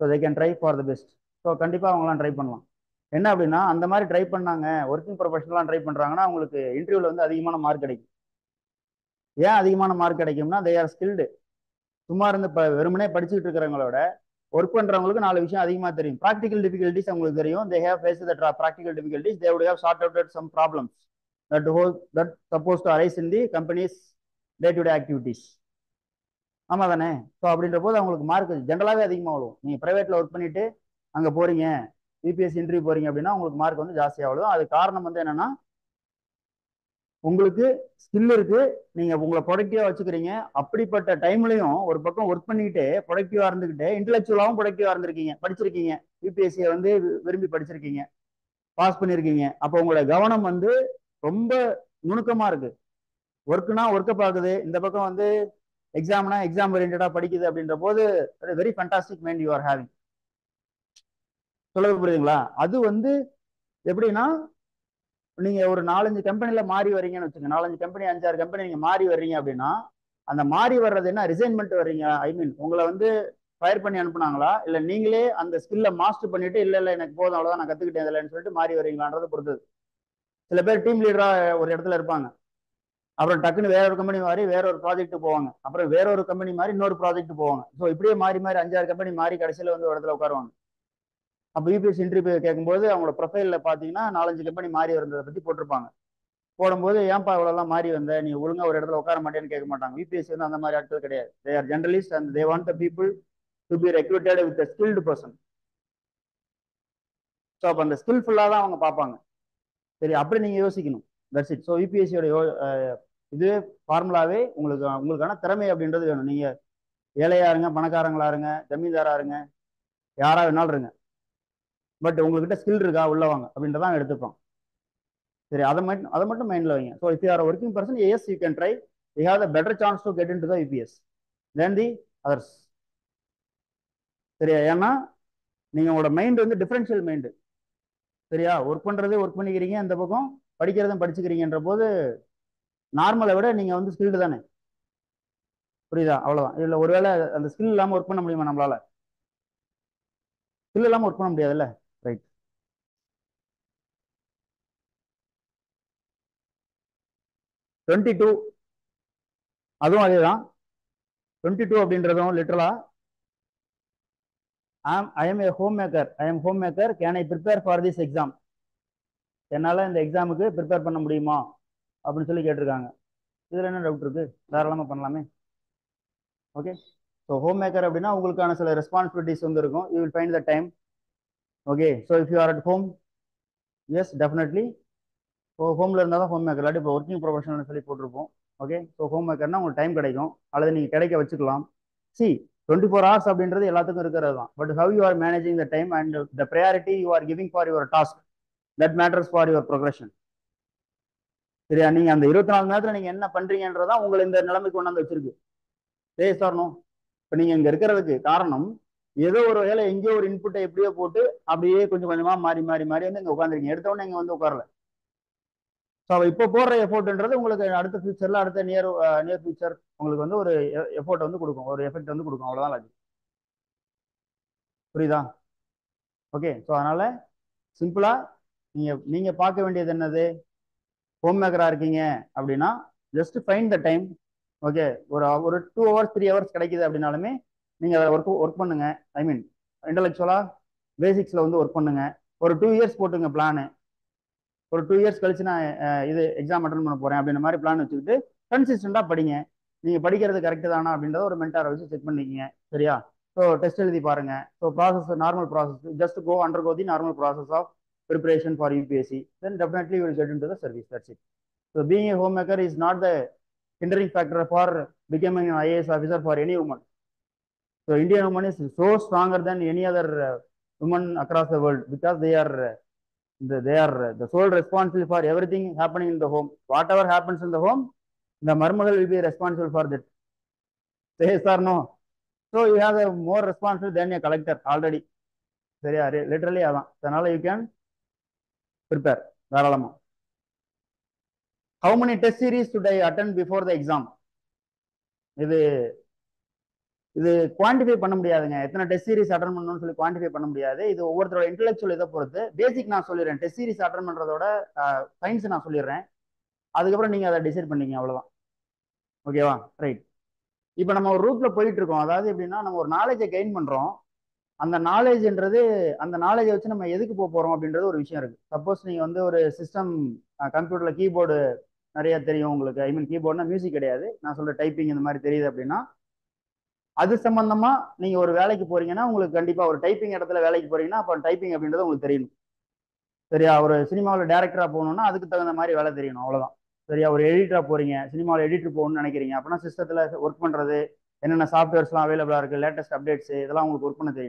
So they can try for the best. So கண்டிப்பாக அவங்களாம் try பண்ணலாம். என்ன அப்படின்னா அந்த மாதிரி ட்ரை பண்ணாங்க, ஒர்க்கிங் ப்ரொஃபஷனலாக ட்ரை பண்ணுறாங்கன்னா அவங்களுக்கு இன்டர்வியூவில் வந்து அதிகமான மார்க் கிடைக்கும். ஏன் அதிகமான மார்க் கிடைக்கும்னா தே ஆர் ஸ்கில்டு. சும்மா இருந்து வெறுமனே படிச்சுட்டு இருக்கிறவங்களோட ஒர்க் பண்றவங்களுக்கு 4 விஷயம் அதிகமா தெரியும். ப்ராக்டிகல் டிஃபிகல்டிஸ் அவங்களுக்கு தெரியும். They have faced the practical difficulties. They would have sort out some problems that suppose to arise in the companies day to day activities. ஆமா தானே? ஸோ அப்படின்ற போது அவங்களுக்கு மார்க் ஜென்ரலாகவே அதிகமாக வரும். நீங்கள் ப்ரைவேட்டில் ஒர்க் பண்ணிட்டு அங்கே போறீங்க, யூபிஎஸ்சி இன்டர்வியூ போறீங்க அப்படின்னா உங்களுக்கு மார்க் வந்து ஜாஸ்தியாக வரும். அது காரணம் வந்து என்னன்னா உங்களுக்கு ஸ்கில் இருக்கு, நீங்க உங்களை ப்ரொடக்டிவா வச்சுக்கிறீங்க. அப்படிப்பட்ட டைம்லயும் ஒரு பக்கம் ஒர்க் பண்ணிக்கிட்டு ப்ரொடக்டிவா இருந்துகிட்டு இன்டெலெக்சுவலாவும் ப்ரொடக்டிவா இருந்திருக்கீங்க, படிச்சிருக்கீங்க, யூபிஎஸ்சியை வந்து விரும்பி படிச்சிருக்கீங்க, பாஸ் பண்ணிருக்கீங்க. அப்போ உங்களோட கவனம் வந்து ரொம்ப நுணுக்கமா இருக்கு. ஒர்க்குனா ஒர்க்கை பார்க்குது, இந்த பக்கம் வந்து எக்ஸாம்னா எக்ஸாம் ஓரியன்டா படிக்குது. அப்படின்ற போது very fantastic mind you are having. சொல்ல புரியுதுங்களா? அது வந்து எப்படின்னா நீங்க ஒரு 4-5 கம்பெனில மாறி வர்றீங்கன்னு வச்சுங்க, 4-5 கம்பெனி 5-6 கம்பெனி நீங்க மாறி வர்றீங்க அப்படின்னா அந்த மாறி வர்றது என்ன, ரிசைன்மெண்ட் வர்றீங்க. ஐ மீன் உங்களை வந்து ஃபயர் பண்ணி அனுப்புனாங்களா, இல்ல நீங்களே அந்த ஸ்கில்ல மாஸ்டர் பண்ணிட்டு இல்ல இல்ல எனக்கு போதும் அவ்வளவுதான் நான் கத்துக்கிட்டேன் இல்லைன்னு சொல்லிட்டு மாறி வரீங்களான்றதை பொறுத்தது. சில பேர் டீம் லீடரா ஒரு இடத்துல இருப்பாங்க, அப்புறம் டக்குன்னு வேற ஒரு கம்பெனி மாறி வேற ஒரு ப்ராஜெக்ட் போவாங்க, அப்புறம் வேற ஒரு கம்பெனி மாறி இன்னொரு ப்ராஜெக்ட் போவாங்க. ஸோ இப்படியே மாறி மாறி 5-6 கம்பெனி மாறி கடைசியில வந்து ஒரு இடத்துல உட்காருவாங்க. அப்போ யூபிஎஸ் இன்டர்வியூ கேட்கும்போது அவங்களோட ப்ரொஃபைல்ல பாத்தீங்கன்னா 4-5 கம்பெனி மாறி வந்ததை பத்தி போட்டிருப்பாங்க. போடும்போது ஏன்பா இவ்வளோலாம் மாறி வந்த, நீ ஒழுங்கா ஒரு இடத்துல உட்கார மாட்டேன்னு கேட்க மாட்டாங்க. யூபிஎஸ்சி வந்து அந்த மாதிரி ஆட்கள் கிடையாது. They are journalist and they want the people to be recruited with skilled person. So அப்போ அந்த ஸ்கில்ஃபுல்லாக தான் அவங்க பார்ப்பாங்க. சரி, அப்படி நீங்க யோசிக்கணும். That's it. ஸோ யூபிஎஸ்சியோட இது ஃபார்முலாவே உங்களுக்கான திறமை அப்படின்றது வேணும். நீங்க ஏழையா இருங்க, பணக்காரங்களா இருங்க, ஜமீன்தாரா இருங்க, யாரா வேணாலும் இருங்க, பட் உங்ககிட்ட ஸ்கில் இருக்கா உள்ளவாங்க அப்படின்றதான் எடுத்துப்போம். சரி, அதை மட்டும் மைண்ட்ல வைங்க. So if you are working person, yes you can try. You have the better chance to get in to the UPS then the others. சரியா? ஏன்னா நீங்க உங்களோட மைண்ட் வந்து டிஃபரன்ஷியல் மைண்டு. சரியா? ஒர்க் பண்றதே ஒர்க் பண்ணிக்கிறீங்க, இந்த பக்கம் படிக்கிறதும் படிச்சுக்கிறீங்கன்ற போது நார்மலை விட நீங்க வந்து ஸ்கில்டு தானே. புரியுதா? அவ்வளவுதான். இல்ல ஒருவேளை அந்த ஸ்கில் இல்லாம ஒர்க் பண்ண முடியுமா நம்மளால? ஸ்கில் இல்லாம ஒர்க் பண்ண முடியாதுல்ல. ரைட். 22 அதுவும் அதேதான். 22 அப்படின்றதும் லிட்டரலா I am a homemaker, I am homemaker, can I prepare for this exam? என்னால இந்த எக்ஸாமுக்கு ப்ரிப்பேர் பண்ண முடியுமா அப்படின்னு சொல்லி கேட்டிருக்காங்க. இதுல என்ன டவுட் இருக்கு? தாராளமா பண்ணலாமே. ஓகே. ஸோ ஹோம் மேக்கர் அப்படின்னா உங்களுக்கான சில ரெஸ்பான்சிபிலிட்டிஸ் வந்து இருக்கும். You will find the time. Okay. So if you are at home, yes definitely. So ஹோம்ல இருந்தால் தான் ஹோம் மேக்கர், இல்லாட்டி இப்போ ஒர்க்கிங் ப்ரொஃபஷனல் சொல்லி போட்டிருப்போம். ஓகே. ஸோ ஹோம் மேக்கர்னா உங்களுக்கு டைம் கிடைக்கும், அல்லது நீங்கள் கிடைக்க வச்சுக்கலாம். சி 24 hours அப்படின்றது எல்லாத்துக்கும் இருக்கிறது தான். But how you are managing the time and the priority you are giving for your task, that matters for your progression. சரியா? நீங்க அந்த 24 மணி நேரத்தில் நீங்க என்ன பண்றீங்கன்றதான் உங்களை இந்த நிலைமைக்கு கொண்டாந்து வச்சிருக்கு. சாரணும். இப்போ நீங்க இங்க இருக்கிறதுக்கு காரணம் ஏதோ ஒரு வேலை எங்கேயோ ஒரு இன்புட்டை எப்படியோ போட்டு அப்படியே கொஞ்சம் கொஞ்சமா மாறி மாறி மாறி வந்து இங்க உட்காந்துருக்கீங்க. எடுத்தவொடனே இங்க வந்து உட்காரல. ஸோ இப்போ போடுற எஃபோர்ட்ன்றது உங்களுக்கு அடுத்த ஃபியூச்சர்ல அடுத்த நியர் ஃபியூச்சர் உங்களுக்கு வந்து ஒரு எஃபோர்ட் வந்து கொடுக்கும், ஒரு எஃபெக்ட் வந்து கொடுக்கும். அவ்வளவுதான் அது. புரியுதா? ஓகே. ஸோ அதனால சிம்பிளா நீங்க பார்க்க வேண்டியது என்னது? ஹோம் மேக்கரா இருக்கீங்க அப்படின்னா just find the time. Okay. ஒரு 2 hours 3 hours கிடைக்குது அப்படின்னாலுமே நீங்க ஒர்க் பண்ணுங்க. ஐ மீன் இன்டெலெக்சுவலா பேசிக்ஸ்ல வந்து ஒர்க் பண்ணுங்க. ஒரு 2 years போட்டுங்க பிளானு. ஒரு 2 years கழிச்சு நான் இது எக்ஸாம் அட்டன் பண்ண போறேன் அப்படின்ற மாதிரி பிளான் வச்சுக்கிட்டு கன்சிஸ்டண்டா படிங்க. நீங்க படிக்கிறது கரெக்ட் தானா அப்படின்றத ஒரு மென்டாரை வச்சு செக் பண்ணிக்கிங்க. சரியா? ஸோ டெஸ்ட் எழுதி பாருங்க. So process normal process, just go undergo the normal process of preparation for UPSC, then definitely you will get into the service. That's it. So being a homemaker is not the hindering factor for becoming an IAS officer for any woman. So Indian woman is so stronger than any other woman across the world because they are the sole responsible for everything happening in the home. Whatever happens in the home, the marmagal will be responsible for that. Yes or no? So you have a more responsible than a collector already. சரியா? Literally அதான். அதனால you can prepare தாராளமா. How many test series should I attend before the exam? இது இது quantify பண்ண முடியாதுங்க. எத்தனை test series attend பண்ணணும்னு சொல்லி குவான்டிஃபை பண்ண முடியாது. இது ஒவ்வொருத்தரோட இன்டெலெக்சுவல் இதை பொறுத்து. பேசிக் நான் சொல்லிடுறேன். டெஸ்ட் சீரிஸ் அட்டன் பண்றதோட சயின்ஸ் நான் சொல்லிடுறேன். அதுக்கப்புறம் நீங்க அதை டிசைட் பண்ணீங்க, அவ்வளவுதான். ஓகேவா? ரைட். இப்போ நம்ம ஒரு ரூட்ல போயிட்டு இருக்கோம். அதாவது எப்படின்னா, நம்ம ஒரு நாலேஜை கெயின் பண்றோம். அந்த நாலேஜ்ன்றது, அந்த நாலேஜை வச்சு நம்ம எதுக்கு போக போறோம் அப்படின்றது ஒரு விஷயம் இருக்கு. சப்போஸ் நீங்க வந்து ஒரு சிஸ்டம் கம்ப்யூட்டர்ல கீபோர்டு நிறைய தெரியும் உங்களுக்கு. ஐ மீன் கீபோர்ட்னா மியூசிக் கிடையாது, நான் சொல்ற டைப்பிங் இந்த மாதிரி தெரியுது அப்படின்னா, அது சம்பந்தமா நீங்க ஒரு வேலைக்கு போறீங்கன்னா, உங்களுக்கு கண்டிப்பா ஒரு டைப்பிங் இடத்துல வேலைக்கு போறீங்கன்னா, அப்போ டைப்பிங் அப்படின்றது உங்களுக்கு தெரியணும். சரியா? ஒரு சினிமாவில் டேரக்டரா போகணும்னா அதுக்கு தகுந்த மாதிரி வேலை தெரியணும், அவ்வளவுதான். சரியா? ஒரு எடிட்டரா போறீங்க, சினிமாவில் எடிட்டர் போகணும்னு நினைக்கிறீங்க அப்படின்னா, சிஸ்டத்துல ஒர்க் பண்றது, என்னென்ன சாஃப்ட்வேர்ஸ்லாம் அவைலபிளா இருக்கு, லேட்டஸ்ட் அப்டேட்ஸ், இதெல்லாம் உங்களுக்கு ஒர்க் பண்ண தெரியும்.